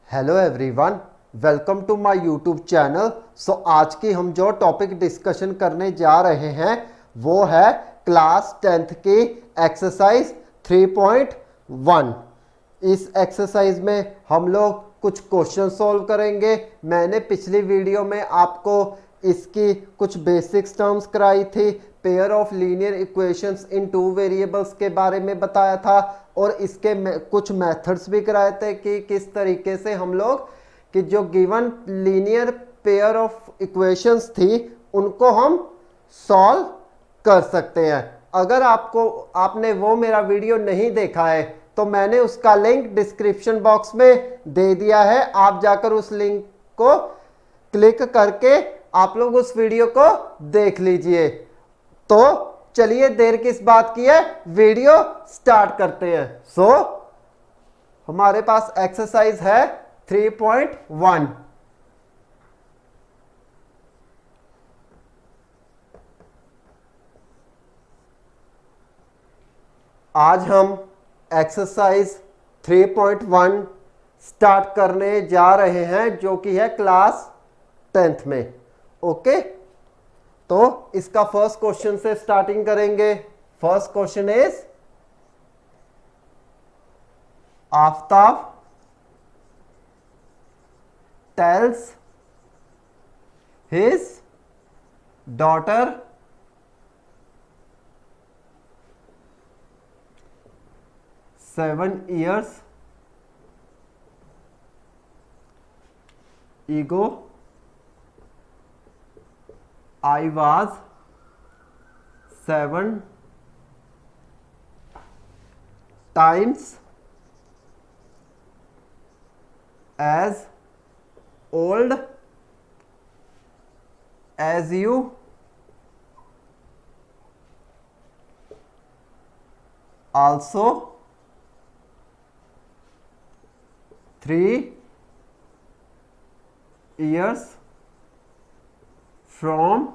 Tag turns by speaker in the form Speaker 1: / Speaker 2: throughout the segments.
Speaker 1: Hello everyone, welcome to my YouTube channel. आज की हम जो टॉपिक डिस्कशन करने जा रहे हैं वो है क्लास 10th की एक्सरसाइज 3.1। इस एक्सरसाइज में हम लोग कुछ क्वेश्चन सॉल्व करेंगे। मैंने पिछली वीडियो में आपको इसकी कुछ बेसिक्स टर्म्स कराई थी, pair of linear equations in two variables के बारे में बताया था और इसके कुछ मेथड्स भी कराए थे कि किस तरीके से हम लोग कि जो given linear pair of equations थी उनको हम सॉल्व कर सकते हैं। अगर आपने वो मेरा वीडियो नहीं देखा है तो मैंने उसका लिंक डिस्क्रिप्शन बॉक्स में दे दिया है। आप जाकर उस लिंक को क्लिक करके आप लोग उस वीडियो को देख लीजिए। तो चलिए देर किस बात की है, वीडियो स्टार्ट करते हैं। हमारे पास एक्सरसाइज है 3.1। आज हम एक्सरसाइज 3.1 स्टार्ट करने जा रहे हैं जो कि है क्लास 10th में। ओके, तो इसका फर्स्ट क्वेश्चन से स्टार्टिंग करेंगे। First question is Aftab tales his daughter seven years ego I was 7 times as old as you. Also 3 years from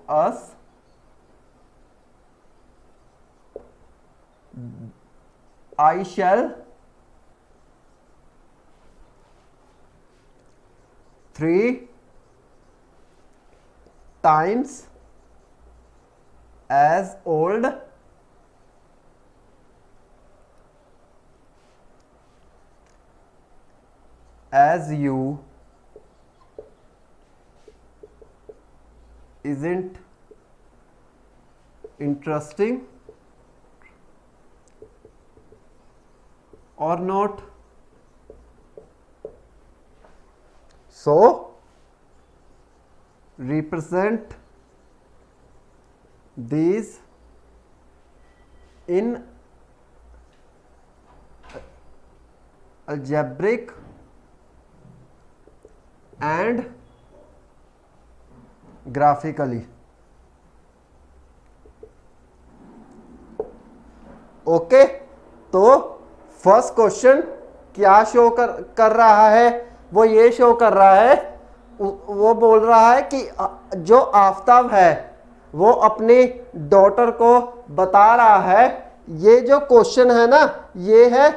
Speaker 1: us I shall 3 times as old as you. Isn't interesting or not? So represent these in algebraic and graphically. Okay, तो first question क्या show कर रहा है, वो ये show कर रहा है, वो बोल रहा है कि जो आफ्ताब है वो अपनी डॉटर को बता रहा है। ये जो क्वेश्चन है ना, ये है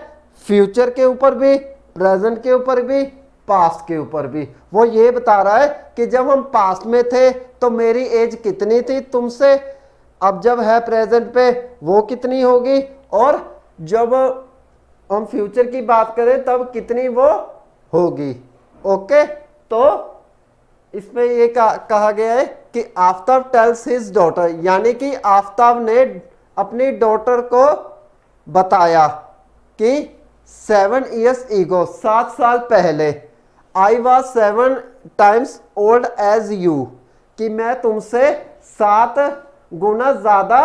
Speaker 1: फ्यूचर के ऊपर भी, प्रेजेंट के ऊपर भी, पास्ट के ऊपर भी। वो ये बता रहा है कि जब हम पास्ट में थे तो मेरी एज कितनी थी तुमसे, अब जब है प्रेजेंट पे वो कितनी होगी, और जब हम फ्यूचर की बात करें तब कितनी वो होगी। ओके, तो इसमें ये कहा गया है कि आफ्ताब टेल्स हिज डॉटर, यानी कि आफ्ताब ने अपनी डॉटर को बताया कि 7 years ago 7 साल पहले I was 7 times old as you, कि मैं तुमसे 7 गुना ज्यादा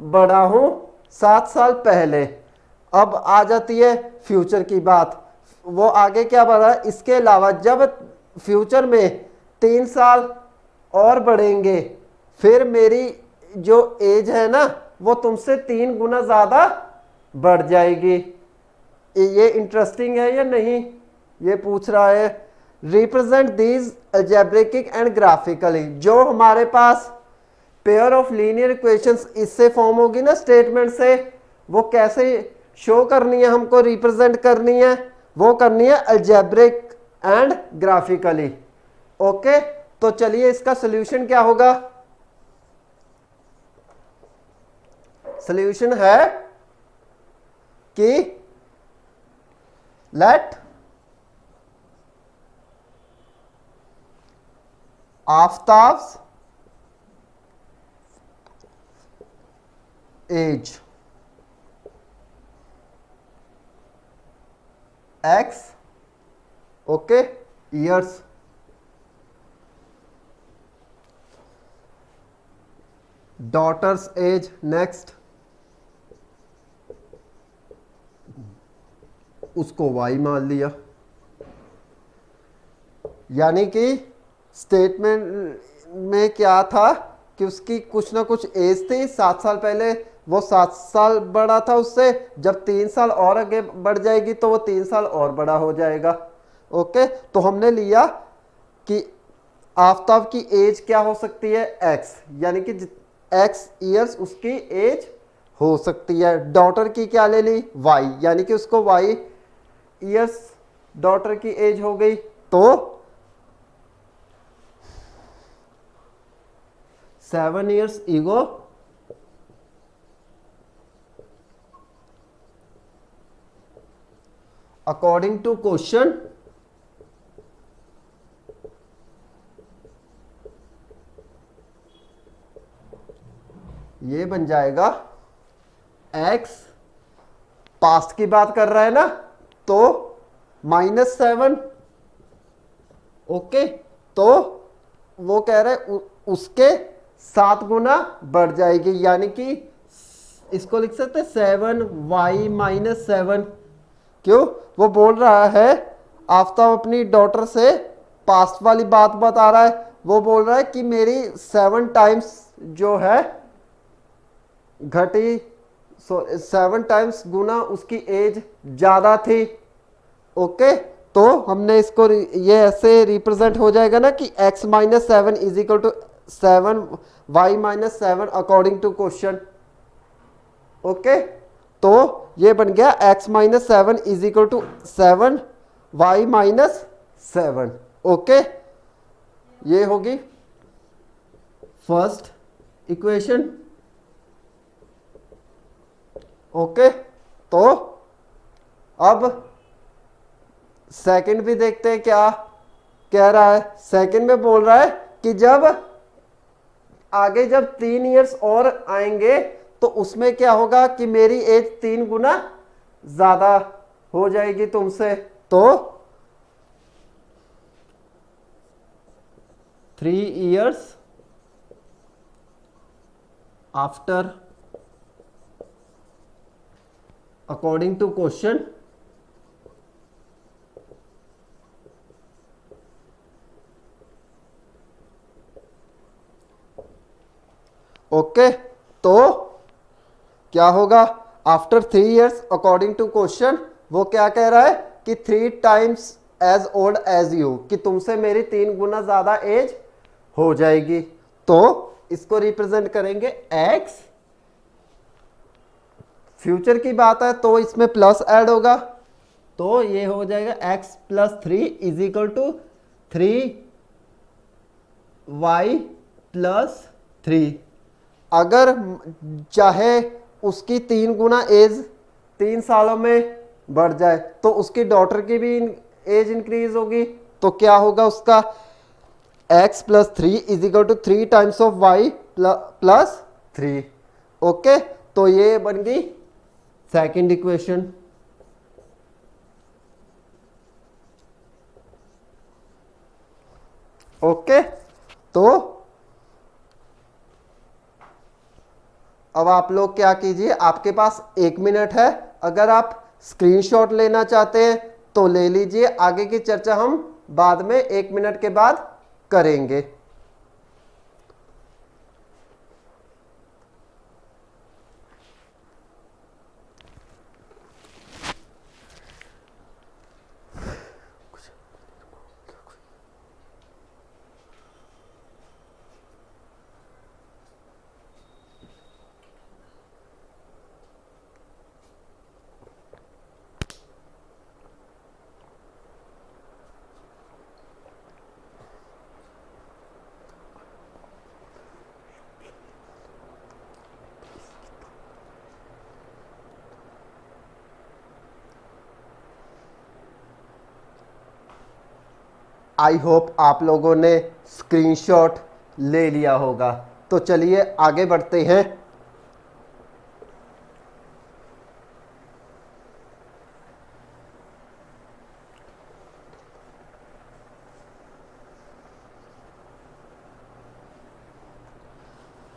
Speaker 1: बड़ा हूं 7 साल पहले। अब आ जाती है फ्यूचर की बात। वो आगे क्या बता, इसके अलावा जब फ्यूचर में 3 साल और बढ़ेंगे फिर मेरी जो एज है ना वो तुमसे 3 गुना ज्यादा बढ़ जाएगी। ये इंटरेस्टिंग है या नहीं, ये पूछ रहा है। Represent these algebraic and graphically, जो हमारे पास पेयर ऑफ लीनियर इक्वेशंस इससे फॉर्म होगी ना स्टेटमेंट से, वो कैसे शो करनी है, हमको रिप्रेजेंट करनी है, वो करनी है अलजेब्रिक एंड ग्राफिकली। ओके, तो चलिए इसका सॉल्यूशन क्या होगा। सॉल्यूशन है कि let Aftab's age x, okay, years, daughter's age next, उसको वाई मान लिया। यानी कि स्टेटमेंट में क्या था कि उसकी कुछ ना कुछ एज थी, 7 साल पहले वो 7 साल बड़ा था उससे, जब 3 साल और आगे बढ़ जाएगी तो वो 3 साल और बड़ा हो जाएगा। ओके, तो हमने लिया कि आफ्ताब की एज क्या हो सकती है, एक्स, यानी कि एक्स ईयर्स उसकी एज हो सकती है। डॉटर की क्या ले ली, वाई, यानी कि उसको वाई ईयर्स डॉटर की एज हो गई। तो 7 years ego according to question ये बन जाएगा x, पास्ट की बात कर रहा है ना, तो -7। ओके, तो वो कह रहे उसके 7 गुना बढ़ जाएगी, यानी कि इसको लिख सकते 7y-7। क्यों, वो बोल रहा है आफ्ताब अपनी डॉटर से पास्ट वाली बात बता रहा है। वो बोल रहा है कि मेरी 7 टाइम्स जो है घटी, 7 टाइम्स गुना उसकी एज ज्यादा थी। ओके, तो हमने इसको ये ऐसे रिप्रेजेंट हो जाएगा ना कि x-7 is equal to 7y-7 according to question. Okay, तो ये बन गया x-7 is equal to 7y-7। Okay, ये होगी फर्स्ट इक्वेशन। ओके, तो अब सेकंड भी देखते हैं क्या कह रहा है। सेकंड में बोल रहा है कि जब आगे जब 3 इयर्स और आएंगे तो उसमें क्या होगा कि मेरी एज 3 गुना ज्यादा हो जाएगी तुमसे। तो 3 years after according to question okay, तो क्या होगा after 3 years according to question, वो क्या कह रहा है कि 3 times as old as you, कि तुमसे मेरी 3 गुना ज्यादा एज हो जाएगी। तो इसको रिप्रेजेंट करेंगे x, फ्यूचर की बात है तो इसमें प्लस ऐड होगा, तो ये हो जाएगा x+3 is equal to 3y+3। अगर चाहे उसकी 3 गुना एज 3 सालों में बढ़ जाए तो उसकी डॉटर की भी एज इंक्रीज होगी, तो क्या होगा उसका x+3 is equal to 3 times of y+3। Okay, तो ये बन गई सेकंड इक्वेशन। ओके, तो अब आप लोग क्या कीजिए, आपके पास 1 मिनट है, अगर आप स्क्रीनशॉट लेना चाहते हैं तो ले लीजिए, आगे की चर्चा हम बाद में 1 मिनट के बाद करेंगे। आई होप आप लोगों ने स्क्रीनशॉट ले लिया होगा। तो चलिए आगे बढ़ते हैं।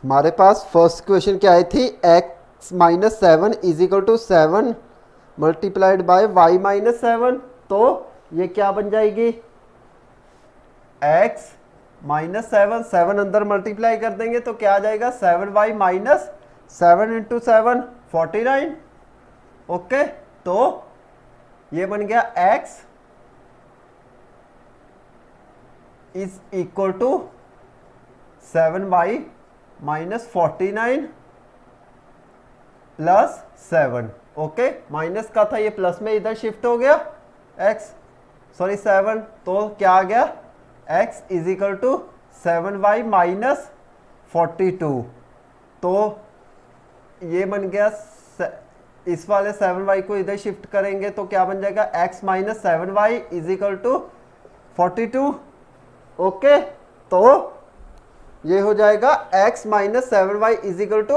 Speaker 1: हमारे पास फर्स्ट क्वेश्चन क्या आई थी, x minus 7 is equal to 7 multiplied by y minus 7। तो ये क्या बन जाएगी, x माइनस 7, 7 अंदर मल्टीप्लाई कर देंगे तो क्या आ जाएगा 7y माइनस 7 इंटू 7 49। ओके, तो ये बन गया x is equal to 7y minus 49 plus 7। Okay, minus का था ये प्लस में इधर शिफ्ट हो गया सॉरी 7, तो क्या आ गया x is equal to 7y minus 42। तो ये बन गया, इस वाले 7y को इधर शिफ्ट करेंगे तो क्या बन जाएगा x minus 7y is equal to 42। Okay, तो ये हो जाएगा x minus 7y is equal to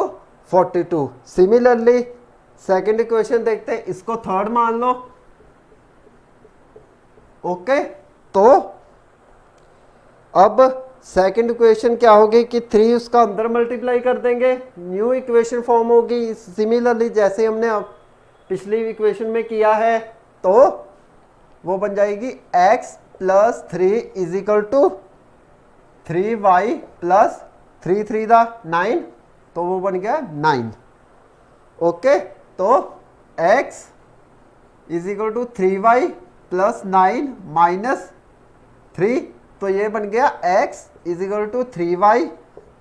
Speaker 1: 42। Similarly second equation देखते हैं, इसको थर्ड मान लो। ओके, तो अब सेकेंड इक्वेशन क्या होगी कि 3 उसका अंदर मल्टीप्लाई कर देंगे, न्यू इक्वेशन फॉर्म होगी सिमिलरली जैसे हमने पिछली इक्वेशन में किया है। तो वो बन जाएगी x plus 3 is equal to 3y plus 3 3 दा 9, तो वो बन गया 9। ओके, तो x is equal to 3y plus 9 minus 3, तो ये बन गया x is equal to 3y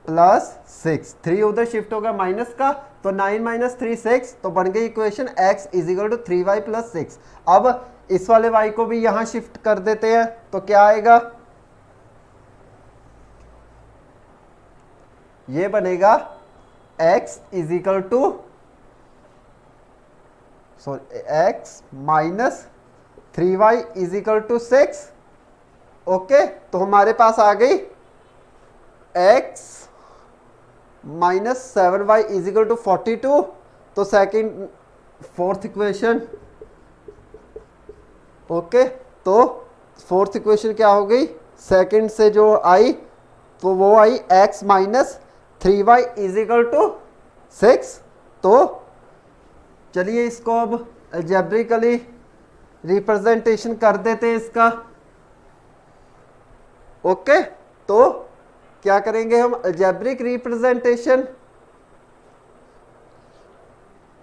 Speaker 1: plus 6। 3 उधर शिफ्ट हो गया माइनस का, तो 9 माइनस 3 6, तो बन गई equation x is equal to 3y plus 6। अब इस वाले y को भी यहां शिफ्ट कर देते हैं तो क्या आएगा, ये बनेगा x is equal to x minus 3y is equal to 6। Okay, तो हमारे पास आ गई x minus 7y is equal to 42। तो सेकंड फोर्थ इक्वेशन, ओके, तो फोर्थ इक्वेशन क्या हो गई, सेकंड से जो आई तो वो आई x minus 3y is equal to 6। तो चलिए इसको अब अलजेब्रिकली रिप्रेजेंटेशन कर देते हैं इसका। ओके, तो क्या करेंगे हम, algebraic representation.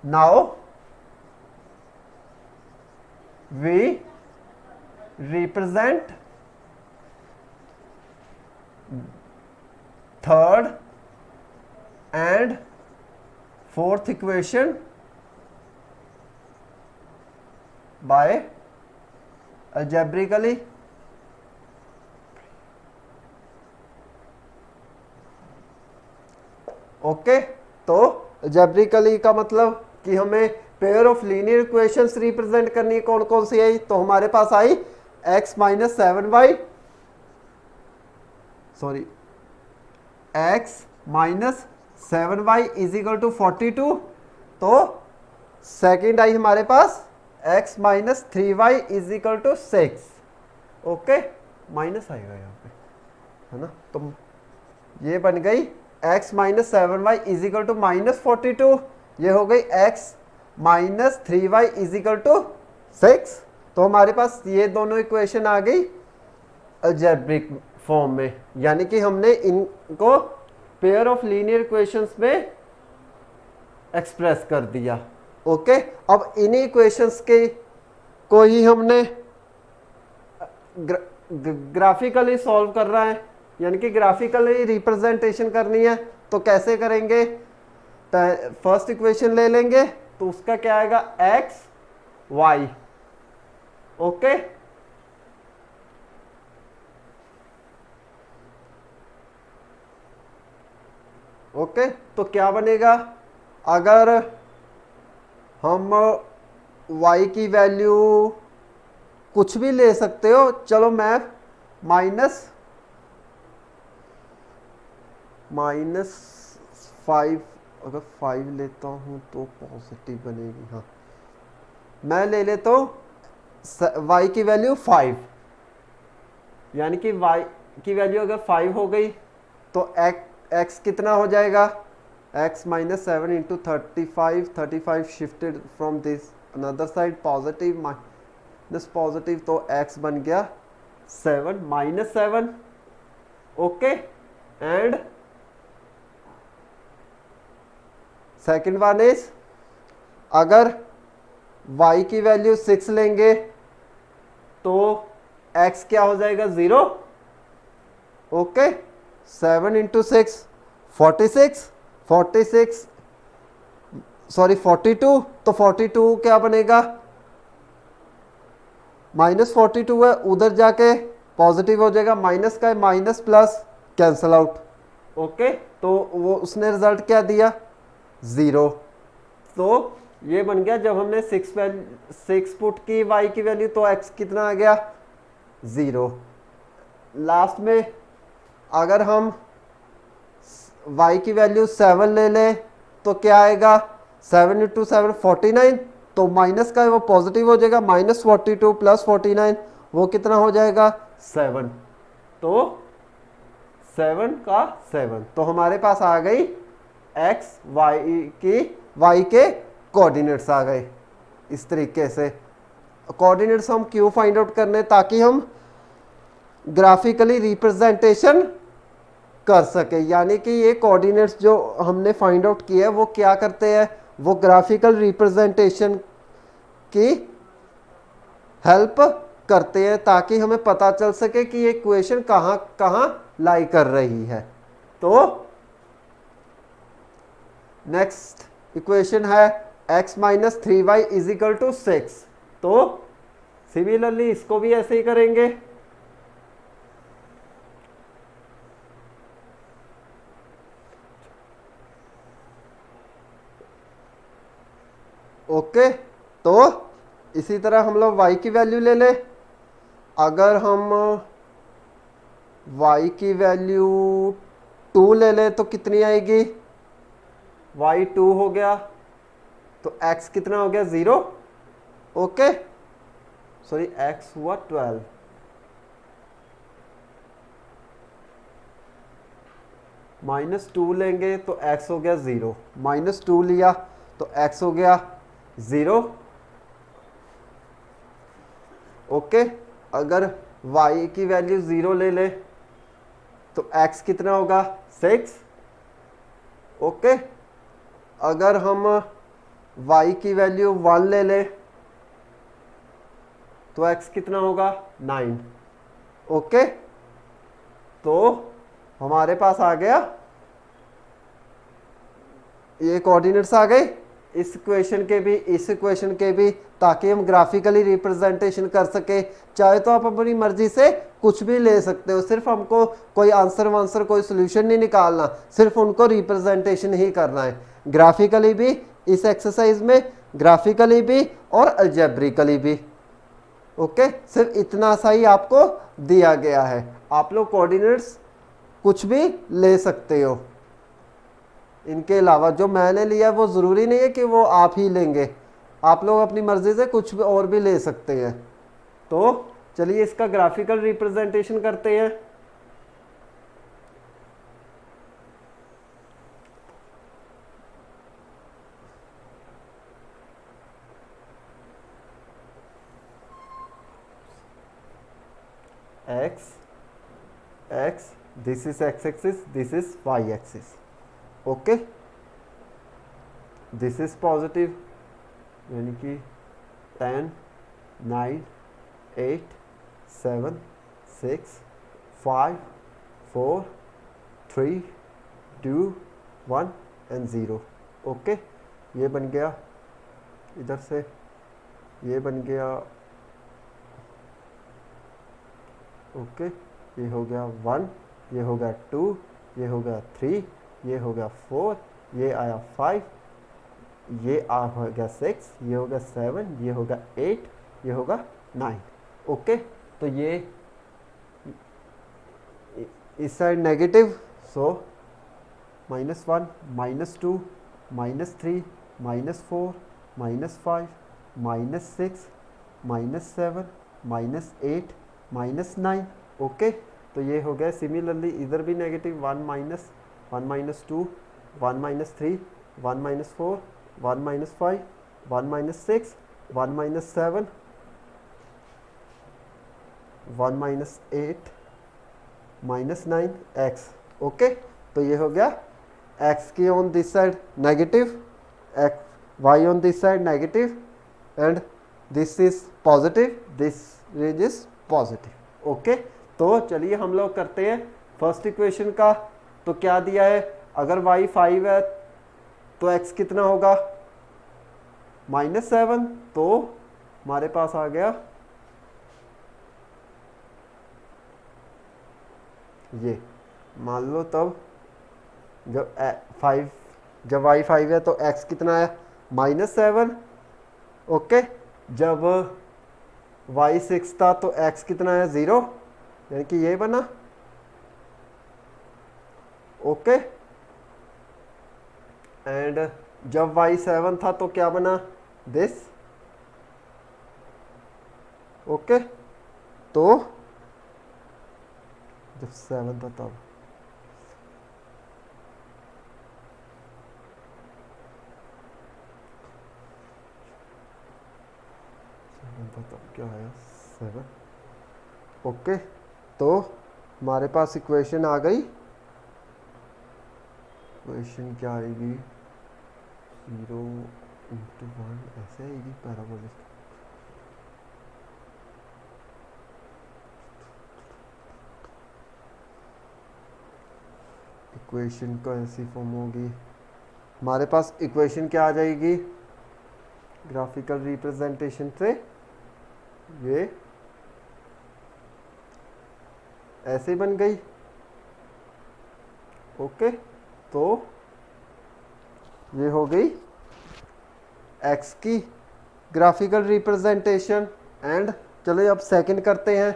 Speaker 1: Now we represent third and fourth equation by algebraically okay, तो algebraically का मतलब कि हमें pair of linear equations represent करनी है। कौन कौन सी आई, तो हमारे पास आई x minus 7y sorry x minus 7y is equal to 42। तो सेकेंड आई हमारे पास x minus 3y is equal to 6। Okay, minus आएगा यहाँ पे, है ना, तो ये बन गई x minus 7y is equal to minus 42। ये हो गई x minus 3y is equal to 6। तो हमारे पास ये दोनों इक्वेशन आ गई अलजेब्रिक फॉर्म में, यानी कि हमने इनको पेयर ऑफ लीनियर इक्वेशंस में एक्सप्रेस कर दिया। ओके, अब इन्हीं इक्वेशंस के को ही हमने ग्राफिकली सॉल्व कर रहा है, यानी कि ग्राफिकली रिप्रेजेंटेशन करनी है। तो कैसे करेंगे, फर्स्ट इक्वेशन ले लेंगे तो उसका क्या आएगा x y। ओके, ओके, तो क्या बनेगा, अगर हम y की वैल्यू कुछ भी ले सकते हो, चलो मैं माइनस 5, अगर 5 लेता हूँ तो पॉजिटिव बनेगी। हाँ, मैं ले लेता हूँ y की वैल्यू 5, यानी कि y की वैल्यू अगर 5 हो गई तो x कितना हो जाएगा, x minus 7 into 35 shifted from this another side positive minus positive, तो x बन गया 7 minus 7। Okay, and second one is, अगर y की वैल्यू 6 लेंगे तो x क्या हो जाएगा 0। ओके, 7 इंटू 6 46 सॉरी 42, तो 42 क्या बनेगा, माइनस 42 है, उधर जाके पॉजिटिव हो जाएगा, माइनस का minus plus cancel out. Okay, तो वो उसने रिजल्ट क्या दिया 0। तो ये बन गया, जब हमने 6 पुट की y की वैल्यू तो x कितना आ गया 0। लास्ट में अगर हम y की वैल्यू 7 ले लें तो क्या आएगा, 7 इंटू 7 49, तो माइनस का वो पॉजिटिव हो जाएगा, माइनस 42 प्लस 49 वो कितना हो जाएगा 7, तो 7 का 7, तो हमारे पास आ गई x y के कोऑर्डिनेट्स आ गए। इस तरीके से कोऑर्डिनेट्स हम क्यों फाइंड आउट करने, ताकि हम ग्राफिकली रिप्रेजेंटेशन कर सके, यानी कि ये कोऑर्डिनेट्स जो हमने फाइंड आउट किए हैं वो क्या करते हैं, वो ग्राफिकल रिप्रेजेंटेशन की हेल्प करते हैं, ताकि हमें पता चल सके कि ये इक्वेशन कहाँ कहाँ लाई कर रही है। तो नेक्स्ट इक्वेशन है x minus 3y is equal to 6, तो सिमिलरली इसको भी ऐसे ही करेंगे। ओके, तो इसी तरह हम लोग y की वैल्यू ले लें। अगर हम y की वैल्यू 2 ले लें तो कितनी आएगी, y 2 हो गया, तो x कितना हो गया 0। ओके, सॉरी x हुआ 12, माइनस 2 लेंगे तो x हो गया 0, माइनस 2 लिया तो x हो गया 0। ओके, अगर y की वैल्यू 0 ले ले तो x कितना होगा 6। ओके, अगर हम y की वैल्यू 1 ले ले तो x कितना होगा 9। ओके, तो हमारे पास आ गया, ये कोऑर्डिनेट्स आ गए इस इक्वेशन के भी, इस इक्वेशन के भी, ताकि हम ग्राफिकली रिप्रेजेंटेशन कर सके। चाहे तो आप अपनी मर्जी से कुछ भी ले सकते हो, सिर्फ हमको कोई आंसर वांसर कोई सोल्यूशन नहीं निकालना, सिर्फ उनको रिप्रेजेंटेशन ही करना है, ग्राफिकली भी इस एक्सरसाइज में, ग्राफिकली भी और अलजेब्रिकली भी। ओके, सिर्फ इतना सा ही आपको दिया गया है, आप लोग कोऑर्डिनेट्स कुछ भी ले सकते हो। इनके अलावा जो मैंने लिया वो ज़रूरी नहीं है कि वो आप ही लेंगे, आप लोग अपनी मर्जी से कुछ भी और भी ले सकते हैं। तो चलिए इसका ग्राफिकल रिप्रेजेंटेशन करते हैं। x, this is x axis, this is y axis. Okay, this is positive, यानी कि 10 9 8 7 6 5 4 3 2 1 एंड 0। ओके, ये बन गया, इधर से ये बन गया। ओके, ये हो गया 1, ये हो गया 2, ये हो गया 3, ये हो गया 4, ये आया 5, ये हो गया 6, ये हो गया 7, ये हो गया 8, ये होगा 9। ओके, तो ये इस साइड नेगेटिव, सो -1, -2, -3, -4, -5, -6, -7, -8, -9। ओके, तो ये हो गया। सिमिलरली इधर भी नेगेटिव 1 -2, 1 -3, 1 -4, 1 -5, 1 -6, 1 -7, 1 -8, -9 x। ओके, तो ये हो गया x की on this side negative, y on this side negative, and this is positive, this range is positive। Okay, तो चलिए हम लोग करते हैं फर्स्ट इक्वेशन का। तो क्या दिया है, अगर y 5 है तो x कितना होगा, -7। तो हमारे पास आ गया ये, मान लो तब जब y 5 है तो x कितना है, -7। ओके, जब y 6 था तो x कितना है, 0, यानी कि ये बना। ओके, एंड जब y 7 था तो क्या बना, दिस। ओके, तो जब 7 था तब क्या आया, 7। ओके, तो हमारे पास इक्वेशन आ गई। इक्वेशन क्या आएगी, 0 × 1 ऐसे आएगी पैराबोलिक। इक्वेशन का ऐसी फॉर्म होगी, हमारे पास इक्वेशन क्या आ जाएगी, ग्राफिकल रिप्रेजेंटेशन से ये ऐसे बन गई। ओके, तो ये हो गई x की ग्राफिकल रिप्रेजेंटेशन। एंड चलो अब सेकंड करते हैं।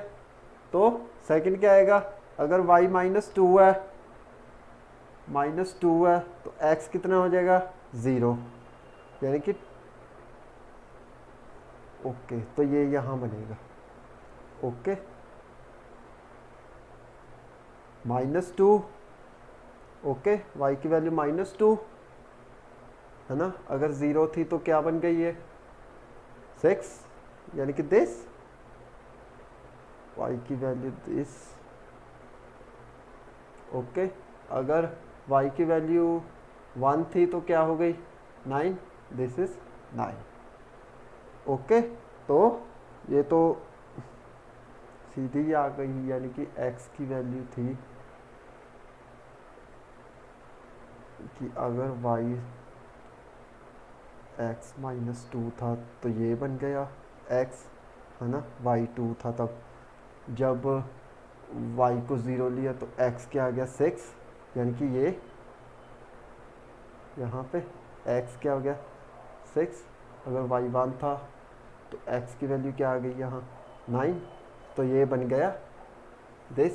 Speaker 1: तो सेकंड क्या आएगा, अगर y -2 है, -2 है तो x कितना हो जाएगा, 0, यानी कि ओके, तो ये यहां बनेगा। ओके, -2, ओके, y की वैल्यू -2 है ना। अगर 0 थी तो क्या बन गई है, 6, यानी कि दिस, y की वैल्यू दिस। ओके, अगर y की वैल्यू 1 थी तो क्या हो गई, 9, दिस इज 9। ओके, तो ये तो सीधी आ गई, यानी कि x की वैल्यू थी कि अगर y x -2 था तो ये बन गया x, है ना। y 2 था तब, जब y को 0 लिया तो x क्या आ गया, 6, यानी कि ये यहाँ पे x क्या हो गया, 6। अगर y 1 था तो x की वैल्यू क्या आ गई यहाँ, 9, तो ये बन गया दिस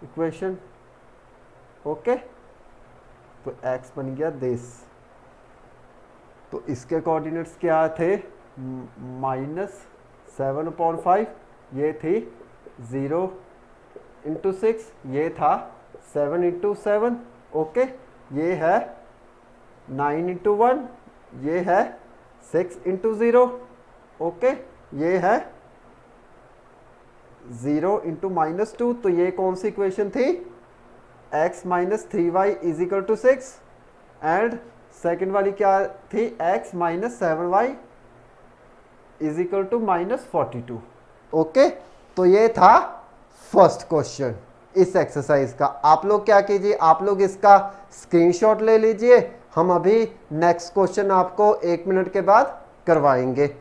Speaker 1: इक्वेशन। ओके, तो x बन गया दिस। तो इसके कोऑर्डिनेट्स क्या थे, -7/5, ये थी 0 × 6, ये था 7 × 7। ओके, ये है 9 × 1, ये है 6 × 0। ओके, ये है 0 × -2, तो ये कौन सी इक्वेशन थी, x - 3y = 6। एंड सेकेंड वाली क्या थी, x - 7y = -42। ओके, तो ये था फर्स्ट क्वेश्चन इस एक्सरसाइज का। आप लोग क्या कीजिए, आप लोग इसका स्क्रीनशॉट ले लीजिए। हम अभी नेक्स्ट क्वेश्चन आपको 1 मिनट के बाद करवाएंगे।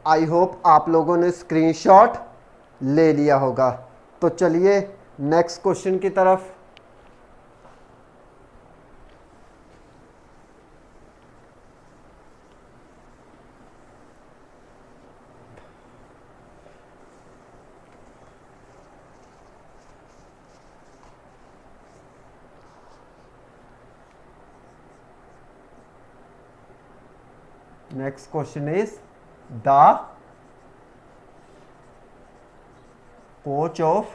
Speaker 1: आई होप आप लोगों ने स्क्रीनशॉट ले लिया होगा। तो चलिए नेक्स्ट क्वेश्चन की तरफ। Next question is, the coach of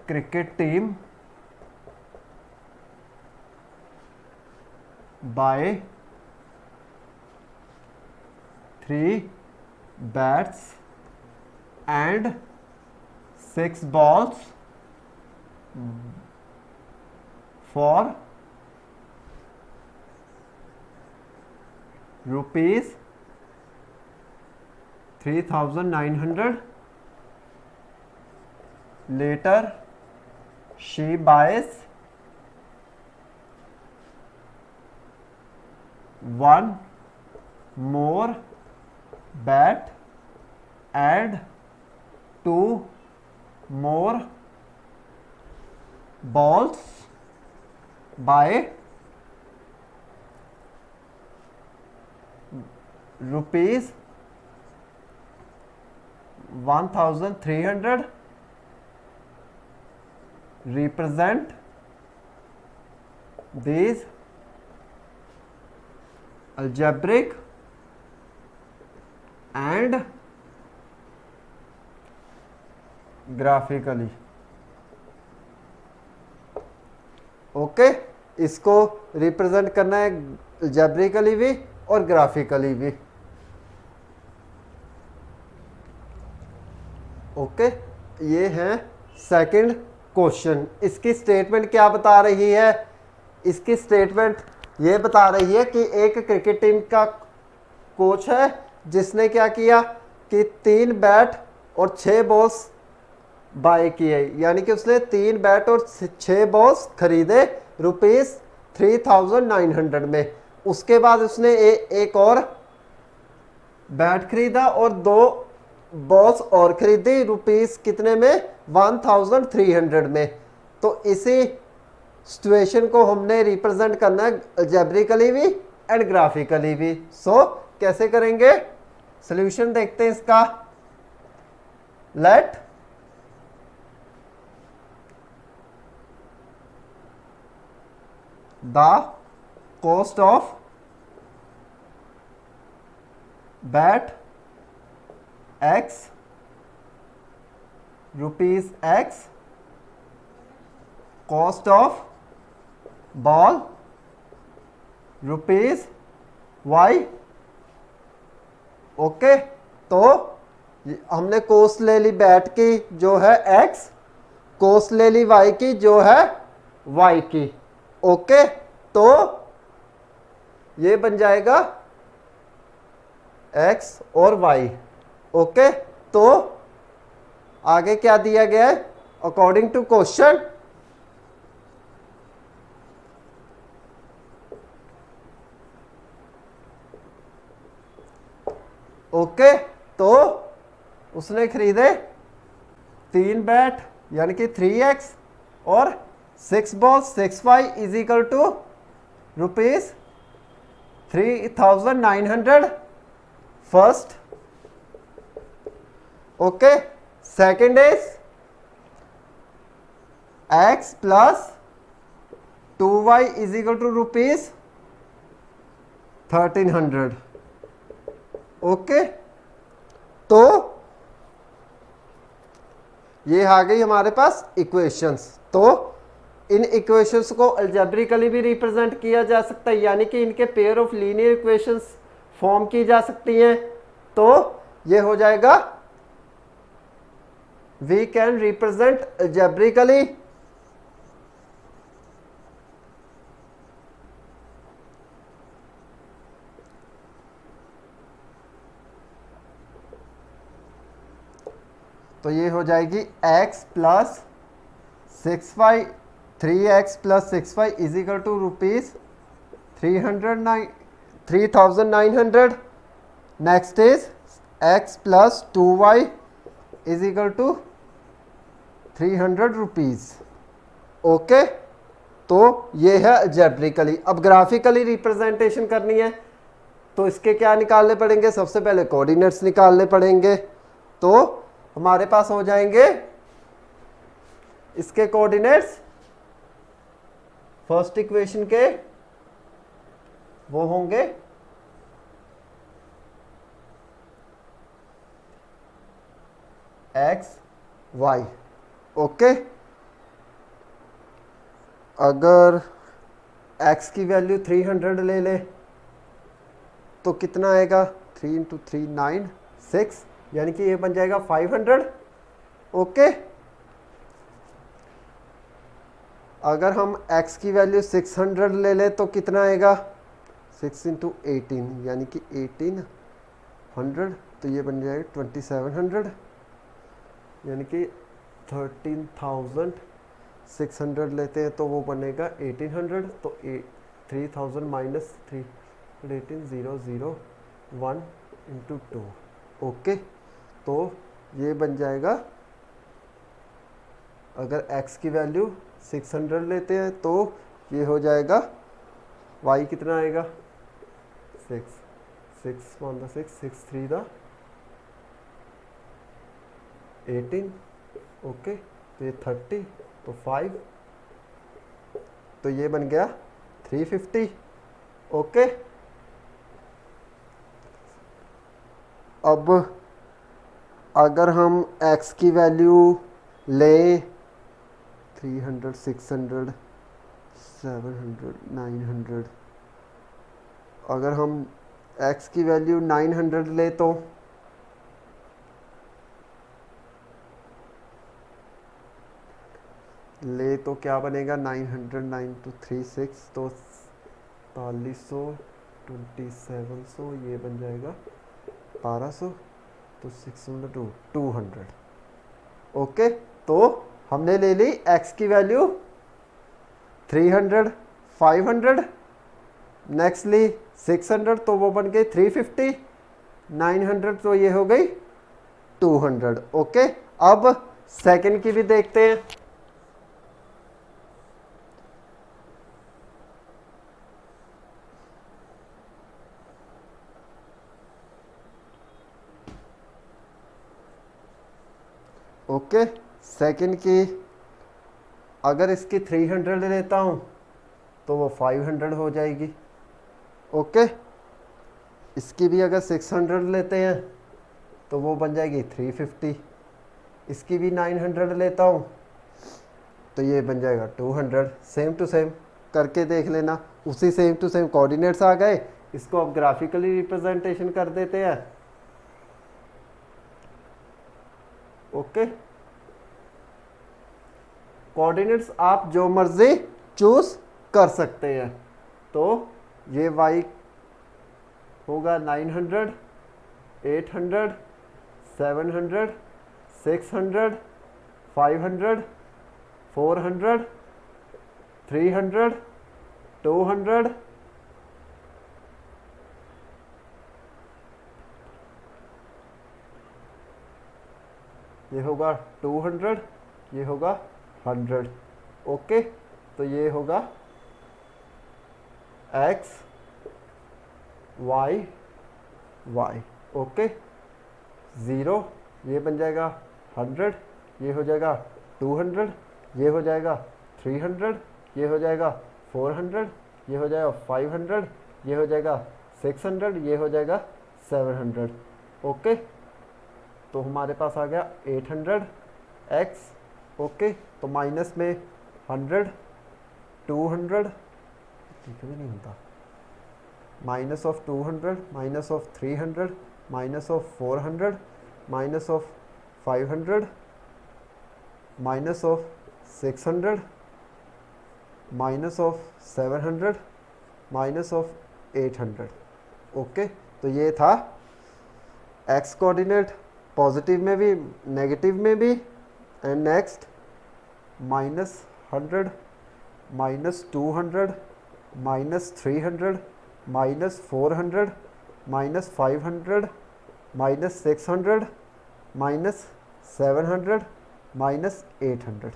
Speaker 1: cricket team by 3 bats and 6 balls for rupees 3,900. Later she buys one more bat and 2 more balls by rupees 1,300. Represent these algebraic and graphically. Okay, इसको represent करना है algebraically भी और graphically भी। Okay, ये है second question. इसकी statement क्या बता रही है? इसकी स्टेटमेंट ये बता रही है कि एक क्रिकेट टीम का कोच है जिसने क्या किया कि 3 बैट और 6 बॉल्स बाय किए, यानी कि उसने 3 बैट और 6 बॉल्स खरीदे रुपीस 3,900 में। उसके बाद उसने एक और बैट खरीदा और 2 बॉल्स और खरीदी रुपीस कितने में? 1,300 में। तो इसी सिचुएशन को हमने रिप्रेजेंट करना है अलजेब्रिकली भी एंड ग्राफिकली भी। सो कैसे करेंगे? सॉल्यूशन देखते हैं इसका। Let the cost of bat x rupees x, cost of ball rupees y। Okay, तो हमने कॉस्ट ले ली बैट की जो है x, कॉस्ट ले ली y की जो है y की। ओके, तो ये बन जाएगा x और y। ओके, तो आगे क्या दिया गया है? अकॉर्डिंग टू क्वेश्चन ओके, तो उसने खरीदे 3 बैट यानी कि 3x और 6 ball 6y is equal to rupees 3,900 first. Okay, second is x plus 2y is equal to rupees 1,300। Okay, तो ये आ गई हमारे पास इक्वेशंस। तो इन इक्वेशंस को अलजेब्रिकली भी रिप्रेजेंट किया जा सकता है, यानी कि इनके pair of linear equations form की जा सकती हैं। तो ये हो जाएगा वी कैन रिप्रेजेंट अलजेब्रिकली तो ये हो जाएगी x plus 6y 3x plus 6y is equal to rupees 3,900। Next is x plus 2y is equal to 300 rupees. Okay, तो ये है अलजेब्रिकली। अब ग्राफिकली रिप्रेजेंटेशन करनी है तो इसके क्या निकालने पड़ेंगे, सबसे पहले कोऑर्डिनेट्स निकालने पड़ेंगे। तो हमारे पास हो जाएंगे इसके कोऑर्डिनेट्स फर्स्ट इक्वेशन के, वो होंगे x y। ओके, अगर x की वैल्यू 300 ले ले तो कितना आएगा, 3 इंटू 3 9 6, यानी कि ये बन जाएगा 500। ओके, अगर हम x की वैल्यू 600 ले ले तो कितना आएगा, 6 इंटू 18 यानी कि 1800, तो ये बन जाएगा 2700, यानी कि 13,600 लेते हैं तो वो बनेगा 1800। तो 3000 माइनस 318 0 1 इंटू 2। ओके, तो ये बन जाएगा, अगर x की वैल्यू 600 लेते हैं तो ये हो जाएगा y कितना आएगा, 6 1 6 6 3 18। ओके, तो ये 30, तो 5, तो ये बन गया 350। ओके, अब अगर हम x की वैल्यू लें 300 600 700 900, अगर हम x की वैल्यू 900 ले तो क्या बनेगा, 900 9 टू 36, तो 4500 2700, ये बन जाएगा 1200, तो 600 200। ओके, तो हमने ले ली x की वैल्यू 300 500, नेक्स्ट ली 600 तो वो बन गई 350, 900 तो ये हो गई 200। ओके, अब सेकंड की भी देखते हैं। ओके, सेकंड की अगर इसकी 300 लेता हूँ तो वो 500 हो जाएगी। ओके, इसकी भी अगर 600 लेते हैं तो वो बन जाएगी 350, इसकी भी 900 लेता हूँ तो ये बन जाएगा 200। सेम टू सेम करके देख लेना, उसी सेम टू सेम कोऑर्डिनेट्स आ गए। इसको अब ग्राफिकली रिप्रेजेंटेशन कर देते हैं। ओके, कोऑर्डिनेट्स आप जो मर्जी चूज कर सकते हैं। तो ये y होगा 900 800 700 600 500 400 300 200 ये होगा 200, ये होगा 100। ओके, तो ये होगा x y y। ओके, 0 ये बन जाएगा 100, ये हो जाएगा 200, ये हो जाएगा 300, ये हो जाएगा 400, ये हो जाएगा 500, ये हो जाएगा 600, ये हो जाएगा 700। ओके, तो हमारे पास आ गया 800 x। ओके, तो माइनस में 100 200 भी नहीं होता, minus of 200 minus of 300 minus of 400 minus of 500 minus of 600 minus of 700 minus of 800। Okay, तो ये था x कोऑर्डिनेट, पॉजिटिव में भी नेगेटिव में भी। And next -100 -200 -300 -400 -500 -600 -700 -800।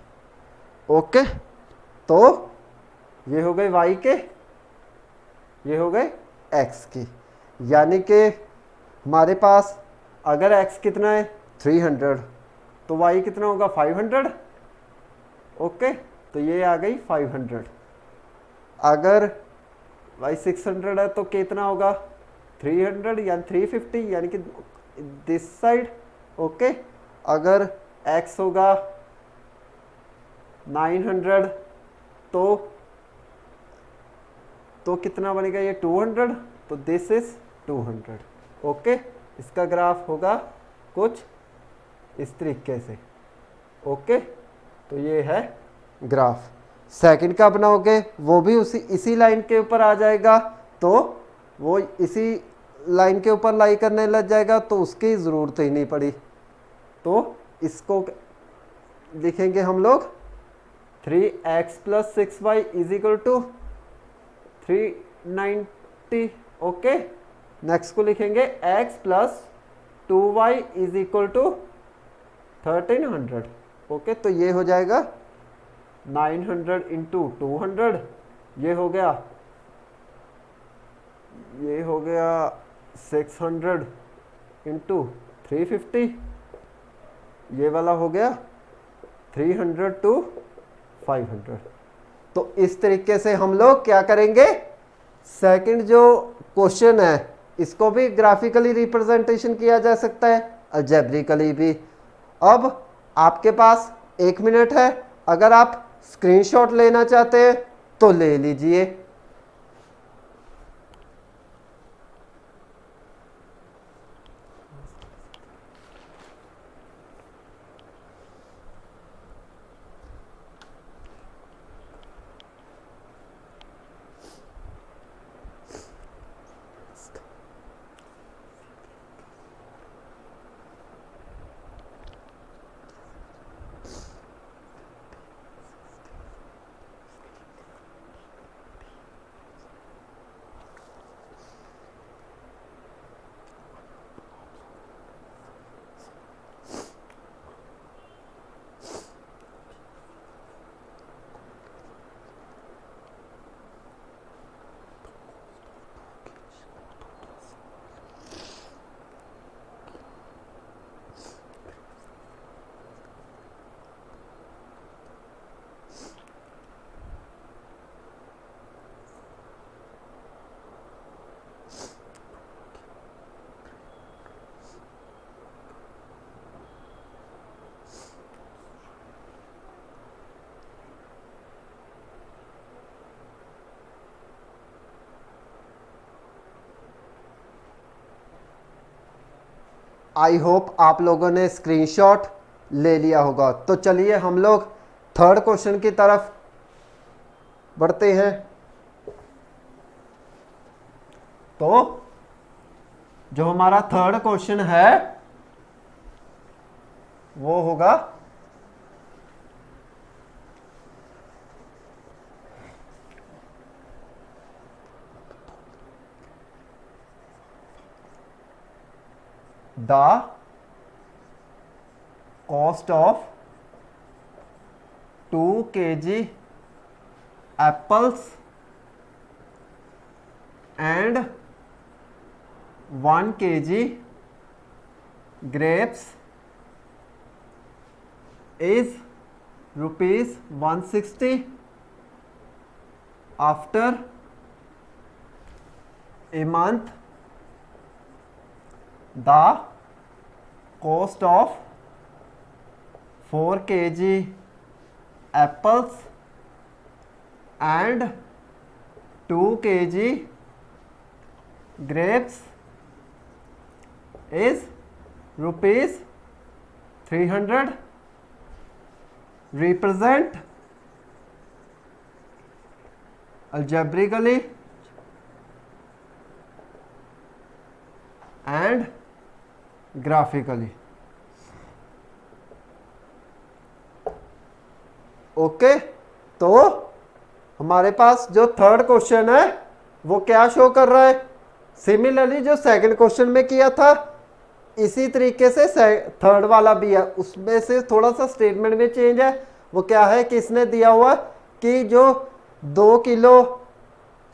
Speaker 1: ओके, तो ये हो गए y के, ये हो गए x की। यानी कि हमारे पास अगर x कितना है 300, तो y कितना होगा 500। ओके, तो ये आ गई 500। अगर y 600 है तो कितना होगा 300 यानी 350, यानी कि दिस साइड। ओके, अगर x होगा 900 तो कितना बनेगा ये 200, तो दिस इज 200। ओके, इसका ग्राफ होगा कुछ इस तरीके से। ओके, तो ये है ग्राफ। सेकंड का बनाओगे वो भी इसी लाइन के ऊपर आ जाएगा, तो वो इसी लाइन के ऊपर लाई करने लग जाएगा, तो उसकी ज़रूरत ही नहीं पड़ी। तो इसको लिखेंगे हम लोग 3x + 6y = 390। ओके, नेक्स्ट को लिखेंगे x + 2y = 1300। ओके, तो ये हो जाएगा 900 × 200, ये हो गया 600 × 350, ये वाला हो गया 300 to 500। तो इस तरीके से हम लोग क्या करेंगे, सेकंड जो क्वेश्चन है इसको भी ग्राफिकली रिप्रेजेंटेशन किया जा सकता है, अलजेब्रिकली भी। अब आपके पास 1 मिनट है, अगर आप स्क्रीनशॉट लेना चाहते हैं तो ले लीजिए। आई होप आप लोगों ने स्क्रीनशॉट ले लिया होगा। तो चलिए हम लोग थर्ड क्वेश्चन की तरफ बढ़ते हैं। तो जो हमारा थर्ड क्वेश्चन है वो होगा the cost of 2 kg apples and 1 kg grapes is rupees 160 after a month. The cost of 4 kg apples and 2 kg grapes is rupees 300. Represent algebraically and graphically. Okay, तो हमारे पास जो थर्ड क्वेश्चन है वो क्या show कर रहा है, similarly जो सेकंड क्वेश्चन में किया था इसी तरीके से थर्ड वाला भी है, उसमें से थोड़ा सा स्टेटमेंट में चेंज है। वो क्या है कि इसने दिया हुआ कि जो 2 किलो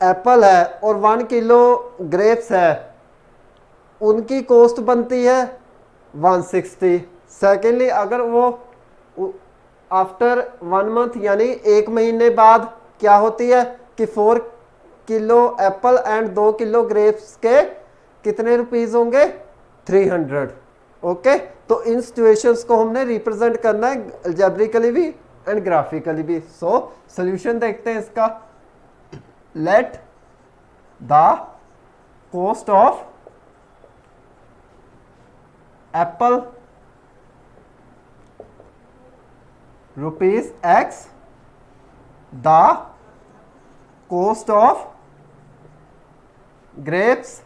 Speaker 1: एप्पल है और 1 किलो ग्रेप्स है, उनकी कॉस्ट बनती है 160। सेकेंडली, अगर वो आफ्टर 1 मंथ यानी 1 महीने बाद क्या होती है कि 4 kilo Apple and 2 kilo grapes के कितने रुपीस होंगे, 300। ओके, तो इन सिचुएशंस को हमने रिप्रेजेंट करना है अलजेब्रिकली भी एंड ग्राफिकली भी। सो सॉल्यूशन देखते हैं इसका। Let the cost of apple rupees x, the cost of grapes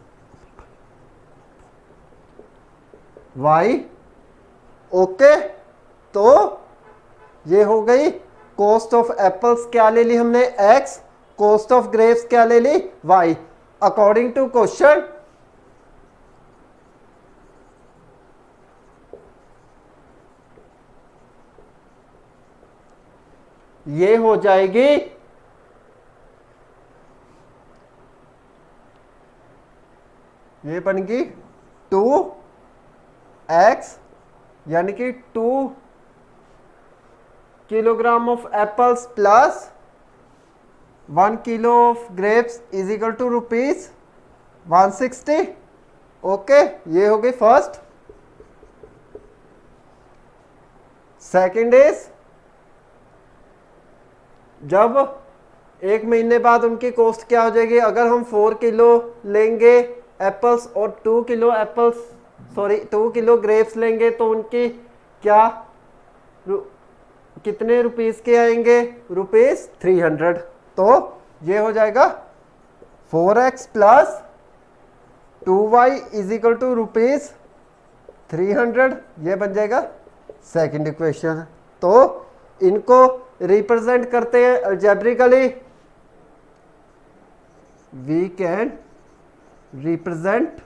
Speaker 1: y. Okay, तो ये हो गई कॉस्ट ऑफ एप्पल्स क्या ले ली हमने, एक्स, कॉस्ट ऑफ ग्रेप्स क्या ले ली, वाई। अकॉर्डिंग टू क्वेश्चन ये हो जाएगी ये बनेगी 2x यानी कि 2 kilogram of apples plus 1 kilo of grapes is equal to rupees 160। Okay, ये हो गई फर्स्ट। सेकेंड इज जब 1 महीने बाद उनकी कॉस्ट क्या हो जाएगी, अगर हम 4 किलो लेंगे एप्पल्स और 2 किलो ग्रेप्स लेंगे तो उनकी क्या कितने रुपीस के आएंगे, रुपीज 300। तो ये हो जाएगा 4x plus 2y is equal to rupees 300। ये बन जाएगा सेकंड इक्वेशन। तो इनको रिप्रेजेंट करते हैं algebraically. We can represent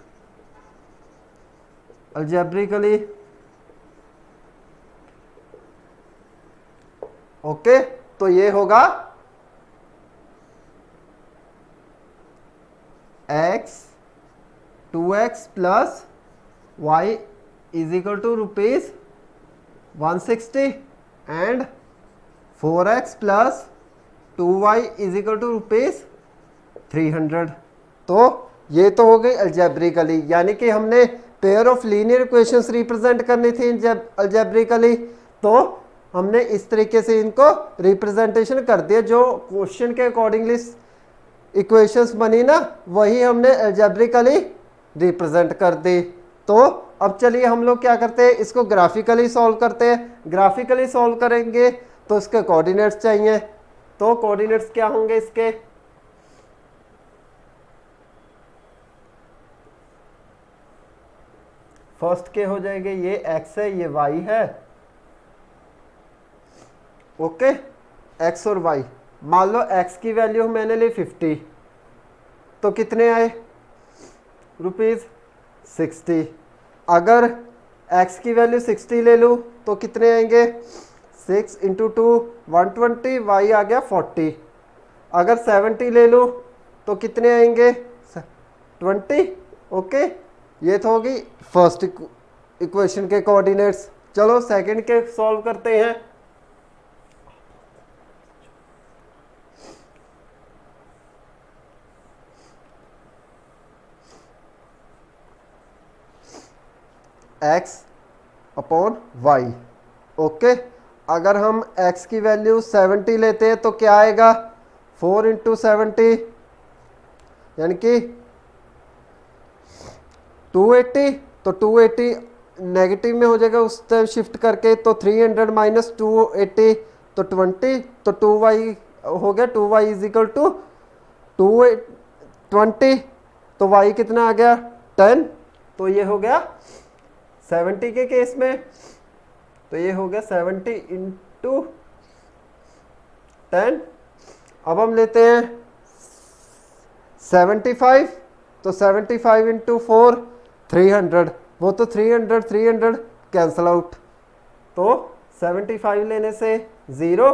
Speaker 1: algebraically. Okay, तो ये होगा x 2x plus y is equal to rupees 160 and 4x plus 2y is equal to rupees 300। तो ये तो हो गई अलजेब्रिकली, यानी कि हमने pair of linear equations represent करनी थी अलजेब्रिकली, तो हमने इस तरीके से इनको रिप्रेजेंटेशन कर दिया। जो क्वेश्चन के अकॉर्डिंगली इक्वेशंस बनी ना, वही हमने अलजेब्रिकली रिप्रेजेंट कर दी। तो अब चलिए हम लोग क्या करते हैं, इसको ग्राफिकली सॉल्व करते हैं। ग्राफिकली सॉल्व करेंगे तो इसके कोऑर्डिनेट्स चाहिए। तो कोऑर्डिनेट्स क्या होंगे इसके, फर्स्ट के हो जाएंगे, ये x है, ये y है। ओके, x और y। मान लो x की वैल्यू मैंने ली 50, तो कितने आए, रुपीज 60। अगर x की वैल्यू 60 ले लूँ तो कितने आएंगे, 6 इंटू 2 120, y आ गया 40। अगर 70 ले लूँ तो कितने आएंगे, 20। ओके, ये तो होगी फर्स्ट इक्वेशन के कोऑर्डिनेट्स। चलो सेकंड के सॉल्व करते हैं। x upon y। ओके, अगर हम x की वैल्यू 70 लेते हैं तो क्या आएगा, 4 इंटू 70 यानी कि 280। तो 280 नेगेटिव में हो जाएगा उस टाइम शिफ्ट करके, तो 300 माइनस 280 तो 20। तो 2y हो गया, 2y इज इक्वल टू 220। तो y कितना आ गया, 10। तो ये हो गया 70 के केस में, तो ये हो गया 70 इंटू 10। अब हम लेते हैं 75, तो 75 इंटू 4 300। वो तो 300 कैंसल आउट, तो 75 लेने से 0,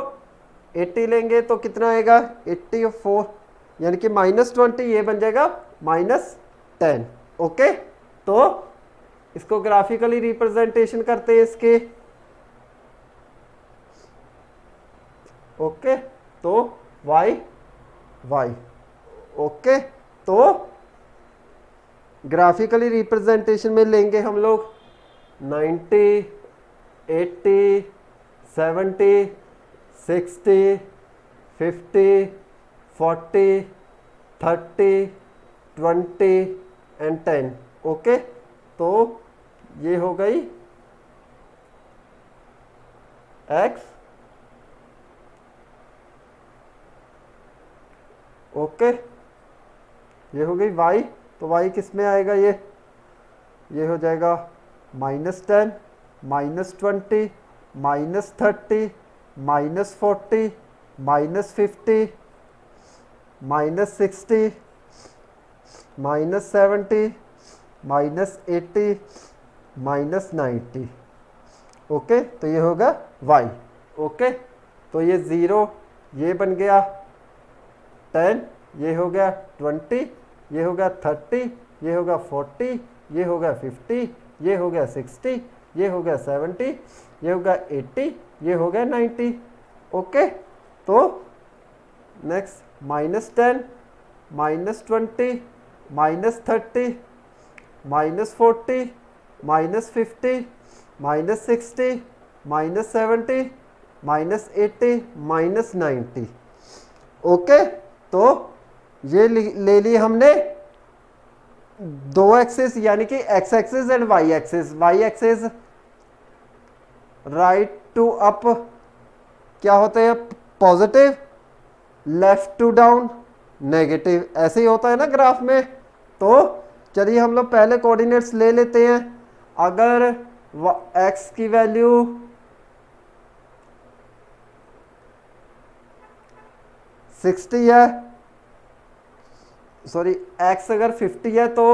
Speaker 1: 80 लेंगे तो कितना आएगा 84, यानी कि -20, ये बन जाएगा -10। ओके, तो इसको ग्राफिकली रिप्रेजेंटेशन करते हैं इसके। ओके, तो y y। ओके, तो ग्राफिकली रिप्रेजेंटेशन में लेंगे हम लोग 90, 80, 70, 60, 50, 40, 30, 20 एंड 10। ओके, तो ये हो गई x। ओके, ये हो गई y, तो y किस में आएगा, ये हो जाएगा -10, -20, -30, -40, -50, -60, -70, -80, -90। ओके, तो ये होगा y। ओके, तो ये 0, ये बन गया 10, ये हो गया 20, ये हो गया 30, ये हो गया 40, ये हो गया 50, ये हो गया 60, ये हो गया 70, ये हो गया 80, ये हो गया 90। ओके, तो नेक्स्ट -10, -20, -30, -40, -50, -60, -70, -80, -90। ओके, तो ये ले ली हमने दो एक्सिस, यानी कि x axis and y axis. y axis right to up क्या होता है, positive, left to down negative, ऐसे ही होता है ना ग्राफ में। तो चलिए हम लोग पहले कोऑर्डिनेट्स ले लेते हैं। अगर x की वैल्यू 60 है, सॉरी x अगर 50 है तो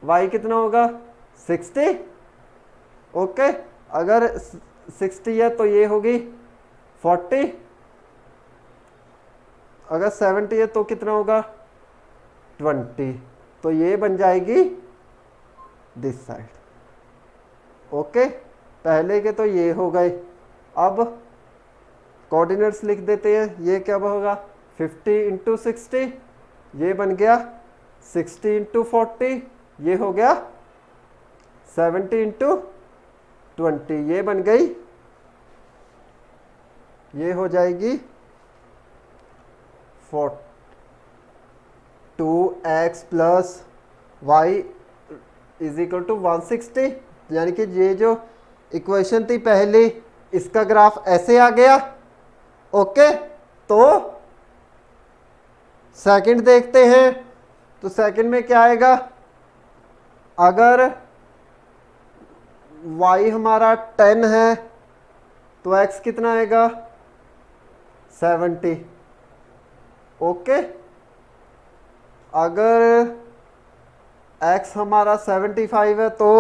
Speaker 1: y कितना होगा 60। ओके, अगर 60 है तो ये होगी 40, अगर 70 है तो कितना होगा 20, तो ये बन जाएगी दिस साइड। ओके, पहले के तो ये हो गए। अब कोऑर्डिनेट्स लिख देते हैं। ये क्या होगा 50 × 60, ये बन गया 60 × 40, ये हो गया 70 × 20, ये बन गई, ये हो जाएगी 2x + y = 160। यानी कि ये जो इक्वेशन थी पहले, इसका ग्राफ ऐसे आ गया। ओके, तो सेकंड देखते हैं। तो सेकंड में क्या आएगा, अगर y हमारा 10 है तो x कितना आएगा 70। ओके, अगर x हमारा 75 है तो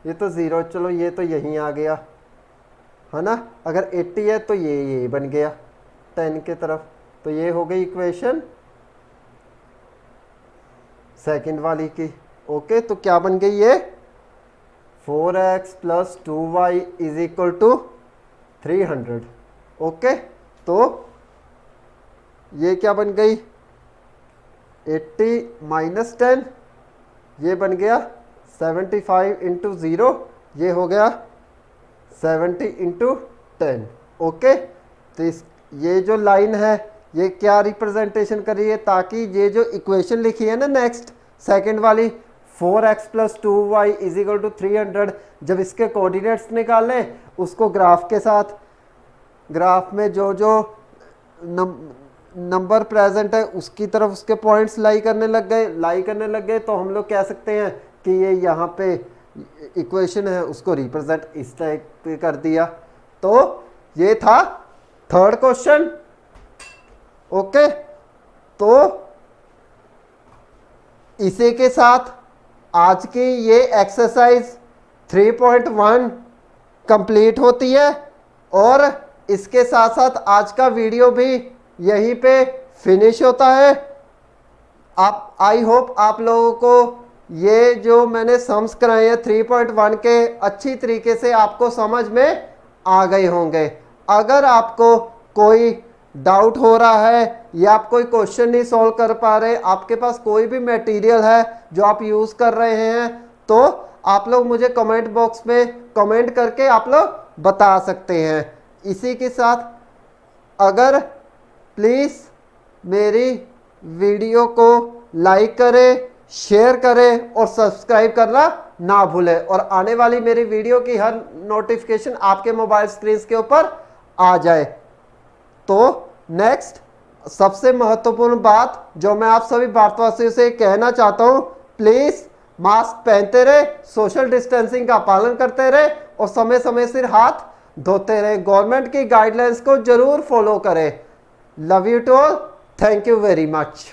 Speaker 1: ये तो 0, चलो ये तो यहीं आ गया है ना। अगर 80 है तो ये बन गया 10 के तरफ। तो ये हो गई इक्वेशन सेकंड वाली की। ओके, तो क्या बन गई ये 4x + 2y = 300। ओके, तो ये क्या बन गई 80 - 10, ये बन गया 75 × 0, ये हो गया 70 × 10। ओके, तो ये जो लाइन है ये क्या रिप्रेजेंटेशन कर रही है, ताकि ये जो इक्वेशन लिखी है ना नेक्स्ट सेकंड वाली 4x + 2y = 300, जब इसके कोऑर्डिनेट्स निकालने उसको ग्राफ के साथ, ग्राफ में जो जो नंबर प्रेजेंट है उसकी तरफ उसके पॉइंट्स लाई करने लग गए, तो हम लोग कह सकते हैं कि ये यहाँ पे इक्वेशन है उसको रिप्रेजेंट इस टाइप पे कर दिया। तो ये था थर्ड क्वेश्चन। ओके, तो इसी के साथ आज की ये एक्सरसाइज 3.1 कंप्लीट होती है और इसके साथ साथ आज का वीडियो भी यहीं पे फिनिश होता है। आप आई होप आप लोगों को ये जो मैंने सम्स कराए हैं 3.1 के अच्छी तरीके से आपको समझ में आ गए होंगे। अगर आपको कोई डाउट हो रहा है या आप कोई क्वेश्चन नहीं सॉल्व कर पा रहे, आपके पास कोई भी मटेरियल है जो आप यूज़ कर रहे हैं, तो आप लोग मुझे कमेंट बॉक्स में कमेंट करके आप लोग बता सकते हैं। इसी के साथ अगर प्लीज़ मेरी वीडियो को लाइक करें, शेयर करें और सब्सक्राइब करना ना भूलें और आने वाली मेरी वीडियो की हर नोटिफिकेशन आपके मोबाइल स्क्रीन के ऊपर आ जाए। तो नेक्स्ट सबसे महत्वपूर्ण बात जो मैं आप सभी भारतवासियों से कहना चाहता हूँ, प्लीज़ मास्क पहनते रहे, सोशल डिस्टेंसिंग का पालन करते रहे और समय समय से हाथ धोते रहे। गवर्नमेंट की गाइडलाइंस को जरूर फॉलो करें। Love you to all, thank you very much.